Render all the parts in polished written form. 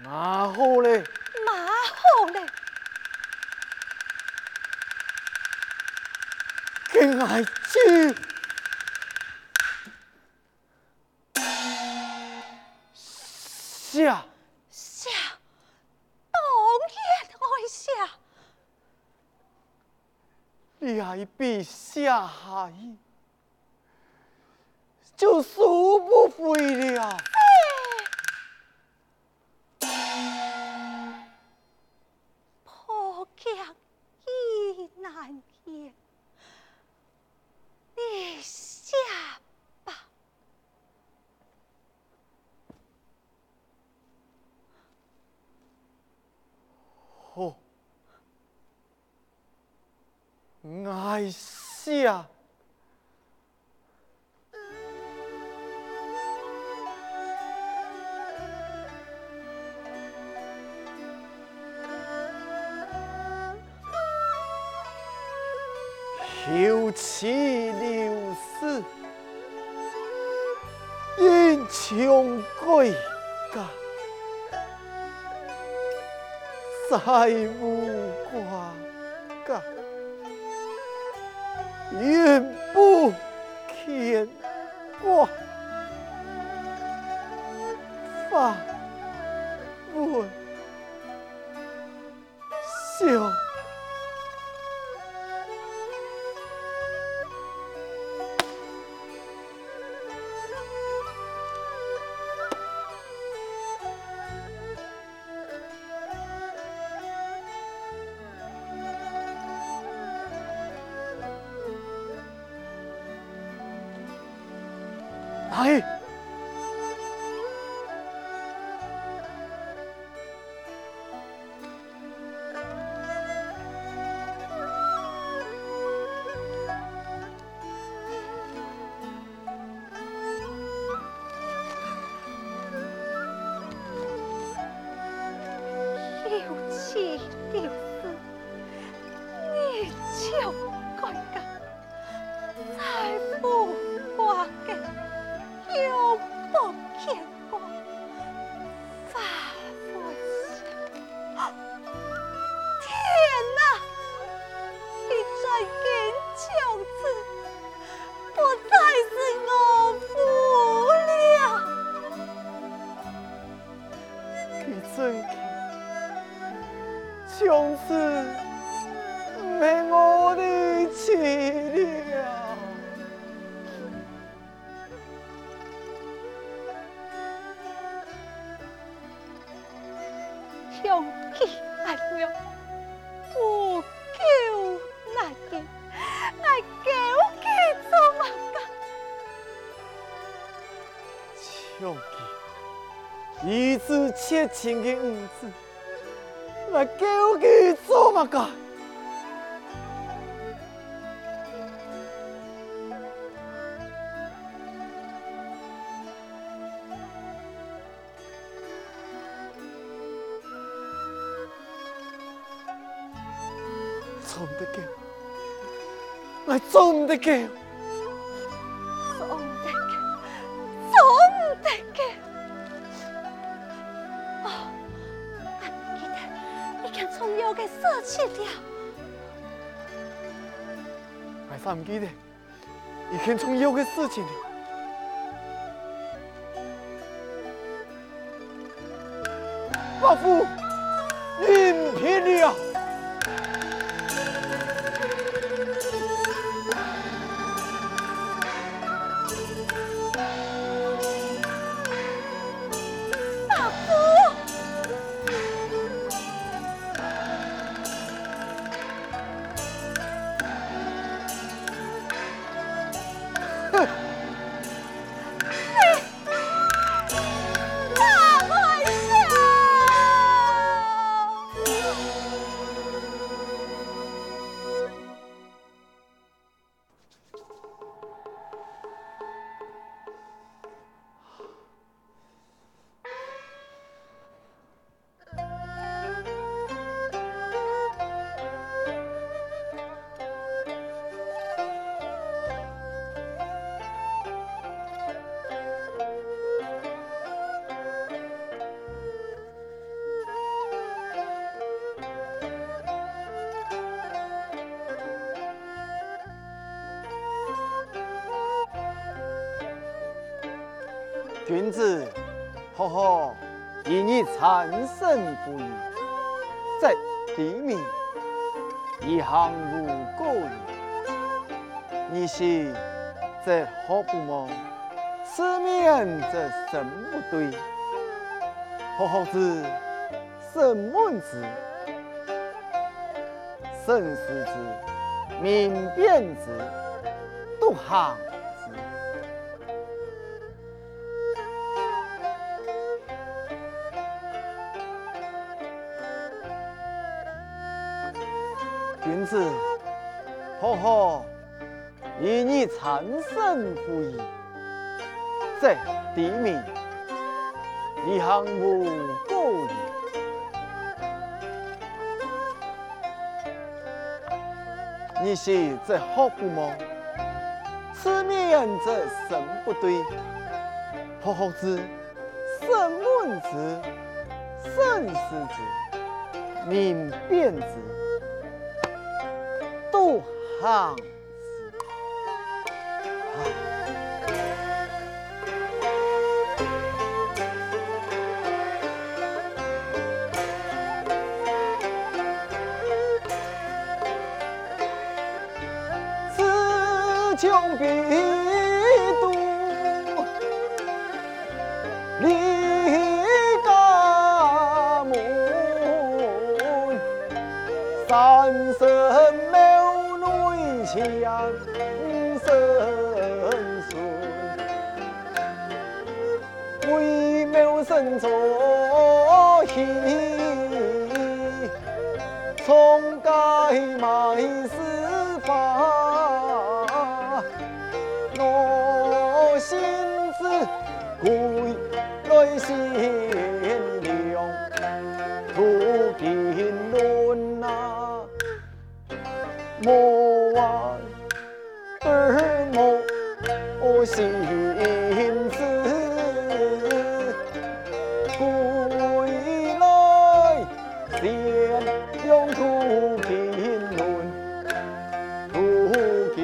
马好嘞，马好嘞，跟爱去下。下，当然爱下。你还比下海，就输不回了。破强意难言，你下吧。好，爱下。休妻留丝，英雄归家，再无挂碍，愿不牵挂。发问笑。来，休妻留丝，你就该干，再不挂碍，永不牵挂，发为笑。天哪！你再见从此不再是我夫了。去真去，从此没我的妻了。向其爱了，不救难见，爱救其做嘛干？唱起，一字切情的五字，来救佢做乜干？做唔得嘅，我做唔得嘅。做唔得嘅，做唔得嘅。哦，俺记得已经从腰嘅舍弃了。我啥唔記得，已經從有嘅事情了。伯父，您ผิด了。伯父，哼！你君子好好以你产生不义，在地名一行如狗也。你是这好不忙，此面这神不对，好好之神门之，生死之，明辨之，独行之。君子好好以你产生不义，在地名一行无狗也。你是这好不忙，此面这神不对，好好之神门之，生死之，明辨之，独行之。穷必度，离家门，三生苗内强生孙，为苗生作喜，从该埋私法。我心知归来贤良，途经论啊，莫忘儿莫心知，归来贤良途经论，途经。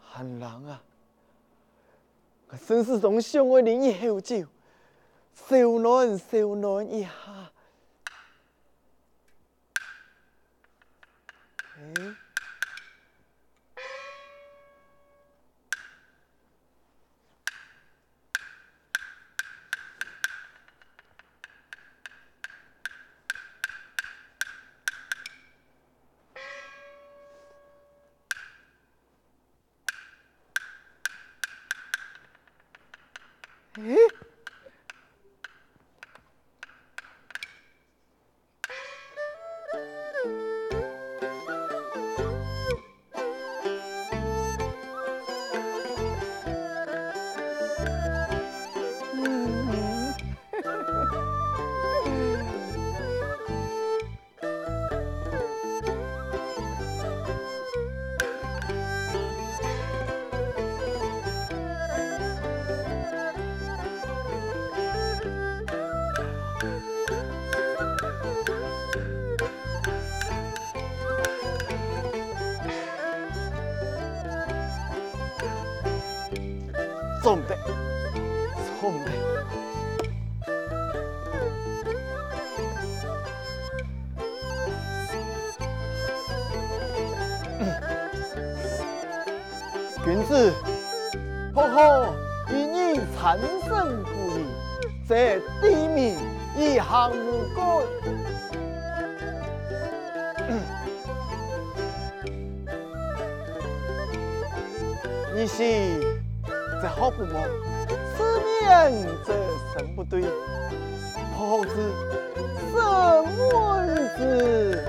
寒人啊，我真是从上个人以后就少暖一下。总得，君子好好以你产生不义，这地名一行无果。你是这好不忙，此面这神不对，好之什么子？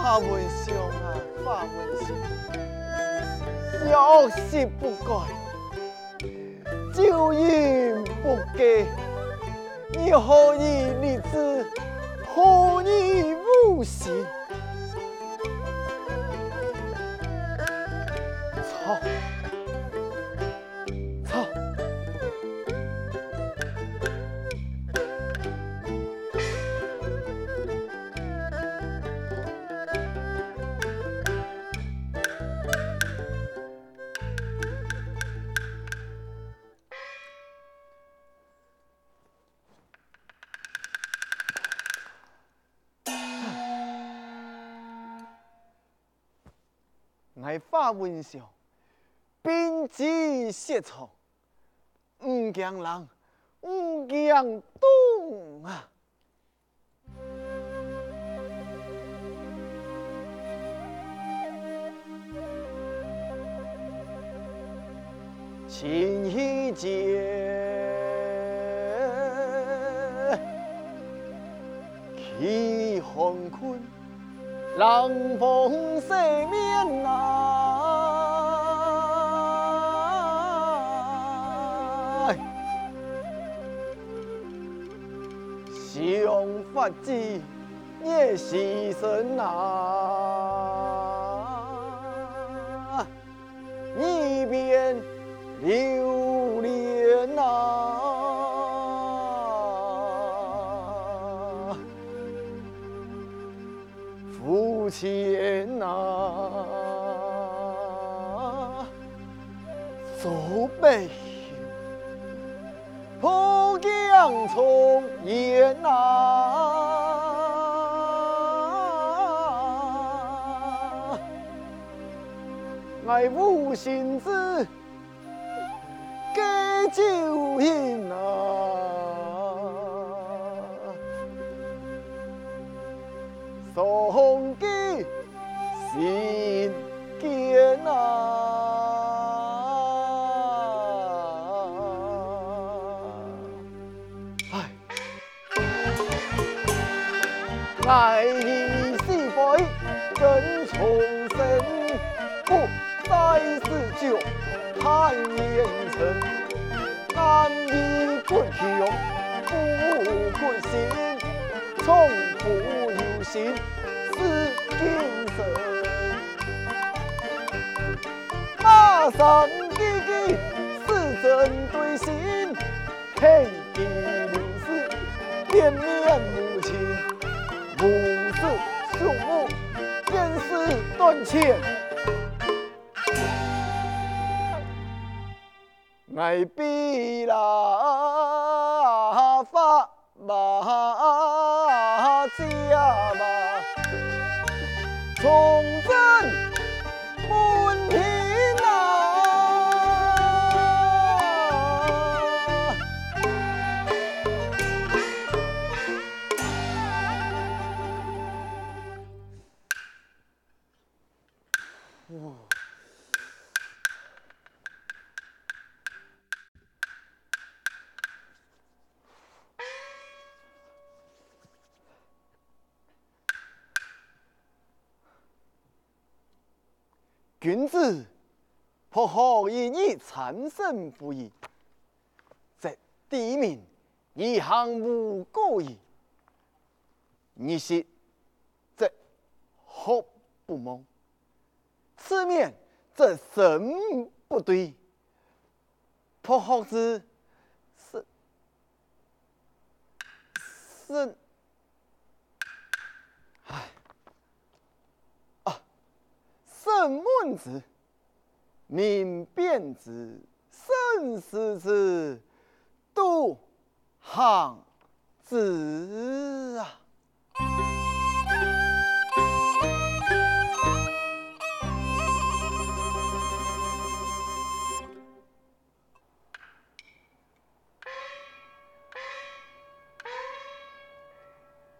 发文上啊，发文上，有时不改，酒饮不戒，你何以立志？何以无信？操！操！我发文上，兵机写错，唔惊人，唔惊动啊！情意间，气寒困。冷风拂面来，想法子也牺牲啊，一边流连啊。夫妻呐，祖辈破江重岩呐，爱无心子给酒饮呐。送给心间啊！唉，爱你是非真重生，不再是酒叹烟尘，安逸困穷不困心，从不有心。是精神，马上记记是针对心，黑地流逝连绵无情，母子兄母便是断牵，爱比拉发马家嘛。重振门庭啊！君子不可以以残身不义，则地名一行无故矣。你是则何不蒙？此面则神不对，不好之是圣门之，明辨之，生死之，度行之啊！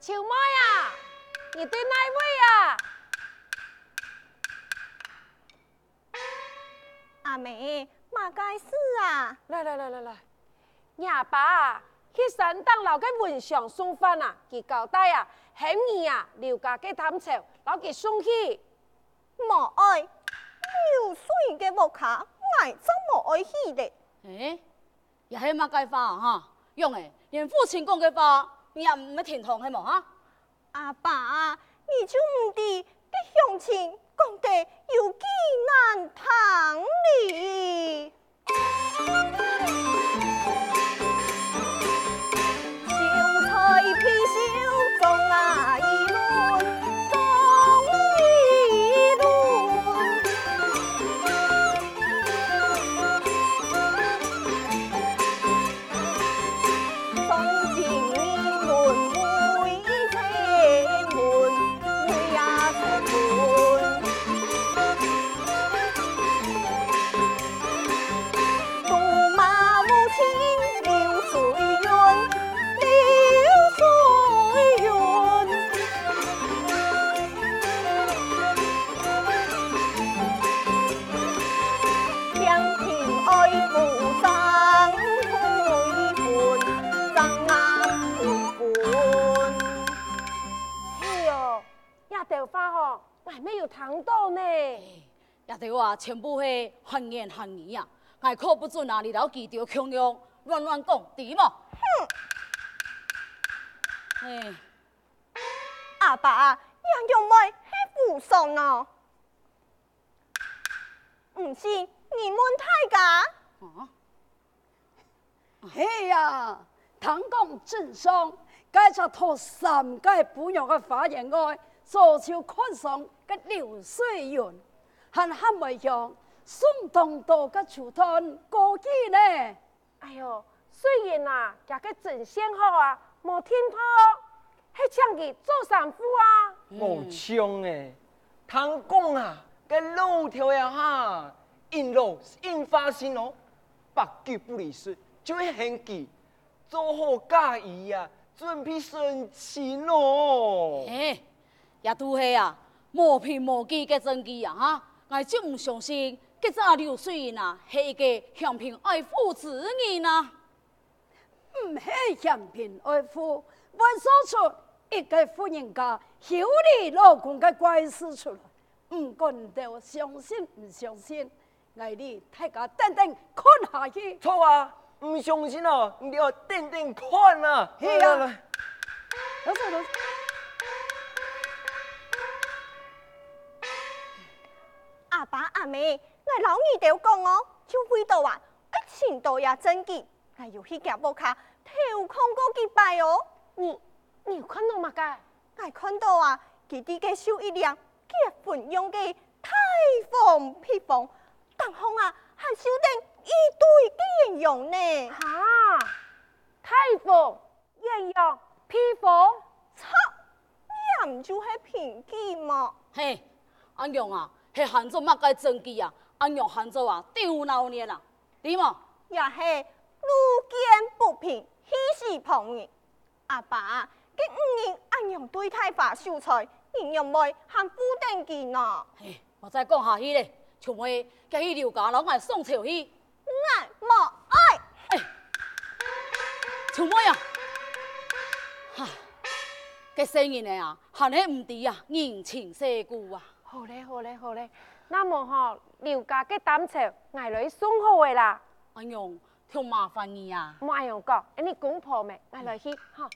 秋妹呀，你对哪位呀？阿妹，嘛该事啊？来，伢爸，去山东留个文祥送饭啊，佢交代啊，下年啊，刘家嘅探潮，留佢送去。无爱，流水嘅木卡，我真无爱去的。也係乜計法啊？哈，用誒，連父親講嘅話，你也唔係聽同係冇哈？阿爸，你就唔知啲鄉親講得有幾難聽哩。秀才披繡中啊一輪，中一輪。從今年門每千門，每呀千門。杜馬母親流水潤，流水潤。兩庭愛父長推盤，長啊盤盤。哎呦，一條花嗬，我係咩要聽到呢？也對話全部係閒言閒語啊！我靠不準啊！你老記條強亮亂亂講，對冇？阿爸，楊用妹係父son啊，唔是你們太家。嘿呀，唐公正上，介就托三界本樣嘅花園外，左朝看上嘅流水園，還喊為樣送東多嘅廚團過幾呢？哎呦，雖然啊，夾個真先好啊，冇天破，係請佢做丈夫啊。我唱誒，唐公啊，個老條呀哈，因老因花心哦，百句不離說，就會很記，做好嫁衣啊，準備成親哦。也都係啊，無憑無據嘅證據啊！哈，我就唔相信，嗰隻流水人啊，係一個向平愛父之人啊！唔係向平愛父，我所出一個富人家曉你老公嘅怪事出來，唔管到相信唔相信，我哋大家等等看下去。錯啊，唔相信哦，你要定定看啊。係啊來老實老實阿爸阿妹，我老二條講我，就會到啊，一前度也真結，我要去夾木卡調控嗰幾拜哦。你有看到嗎？㗎？我看到啊，佢啲嘅手一亮，結婚用嘅太鳳披風，當空啊，還燒定一堆嘅人用呢。哈，太鳳、鴛鴦、披風，操，你唔就係平記嘛？嘿，阿娘啊，係hand做乜嘅證據啊？阿娘hand做啊，丟鬧年啊，對冇？也係路見不平，喜事旁人。阿爸，佢5年阿娘對太法秀才，人又妹喊夫定見啊！我再講下去咧，除非佢去劉家老我送潮去，我冇愛。除非啊，哈，嘅聲音嚟啊，係你唔知啊，人情世故啊。好咧，好咧，好咧。那麼嗬，劉家嘅擔朝，挨來送好嘅啦。阿娘，條麻煩你啊。冇阿樣講，你公婆咩？挨來去，哈。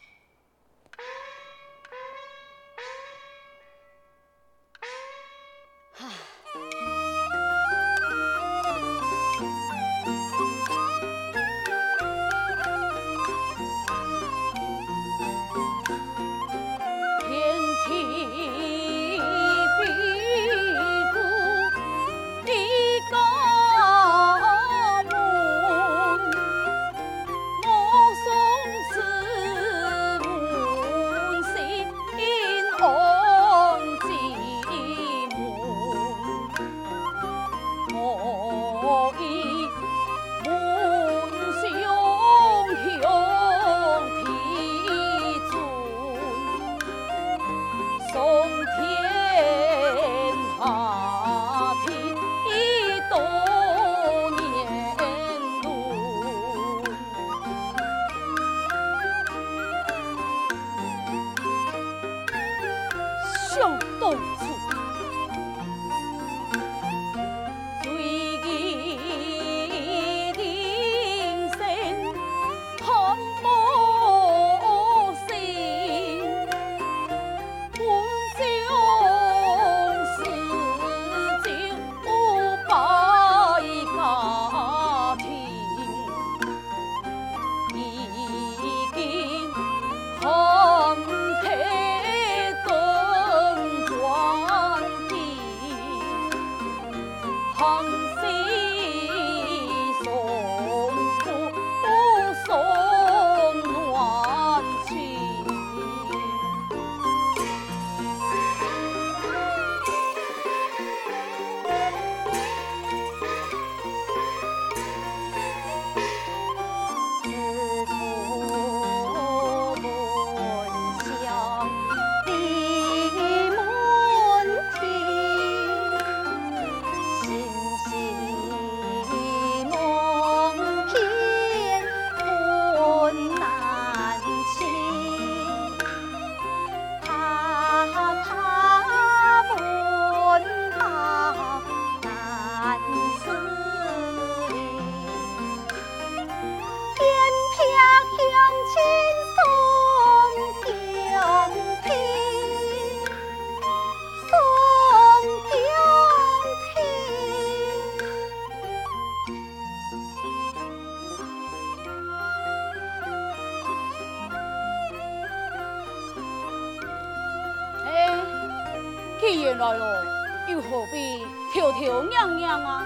既然来了，又何必挑挑嚷嚷啊？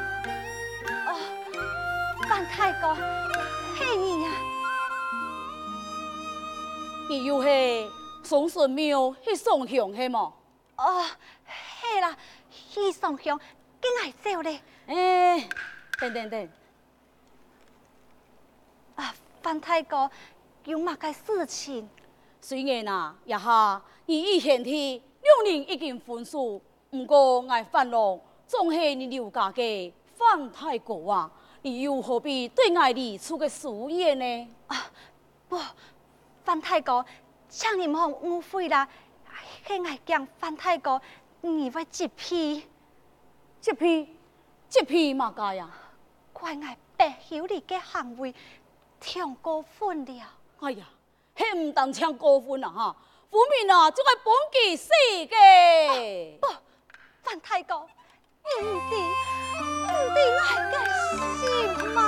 范太公，嘿你呀！你又是送神庙去送香是么？嘿啦，去上香，跟爱走咧。等，范太公，有乜嘅事情？虽然也下你以前的两人已经分手，不过我范龙总是你刘家嘅范太公啊，你又何必对我离出个疏远呢？不，范太公，请你莫误会啦。迄爱讲范太公，你为一批，这批嘛家呀？怪爱白晓你嘅行为，太过分了。哎呀，迄唔当唱过分啊哈！府民就该本记死嘅。不，范太公，你唔知爱嘅心嘛？